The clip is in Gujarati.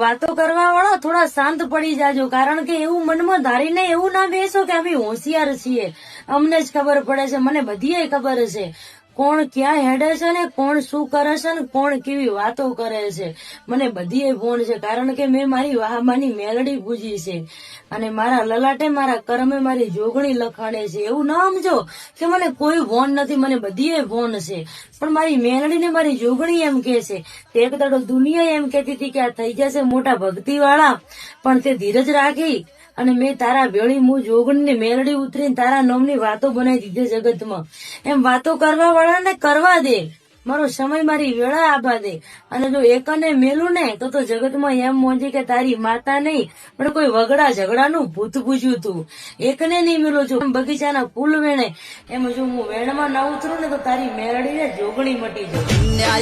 વાતો કરવા વાળા થોડા શાંત પડી જાજો, કારણ કે એવું મનમાં ધારીને એવું ના બેસો કે અમે હોશિયાર છીએ, અમને જ ખબર પડે છે. મને બધી ખબર છે કોણ ક્યાં હેડે છે ને કોણ શું કરે છે ને કોણ કેવી વાતો કરે છે. મને બધી ભોણ છે, કારણ કે મેં મારી વાહમાની મેલડી પૂજી છે અને મારા લલાટે મારા કર્મે મારી જોગણી લખાણે છે. એવું ના સમજો કે મને કોઈ ભોન નથી, મને બધી ભોન છે, પણ મારી મેલડી ને મારી જોગણી એમ કે છે. તે એક દાડો દુનિયા એમ કેતી હતી કે આ થઈ જશે મોટા ભક્તિ વાળા, પણ તે ધીરજ રાખી અને મેં તારા ભેળી હું જોગણી ને મેલડી ઉતરીને તારા નામની વાતો બનાવી દીધી જગતમાં. એમ વાતો કરવા વાળાને કરવા દે, મારો સમય મારી વેળા આપવા દે. અને જો એકને મેલું ને તો જગતમાં એમ મોંજી કે તારી માતા નહીં પણ કોઈ વગડા ઝઘડાનું ભૂત પૂજ્યું તું. એકને નહીં મેલું છું બગીચાના ફૂલ વેણે, એમ જો હું વેણમાં ના ઉતરું ને તો તારી મેલડી ને જોગણી મટી જાય.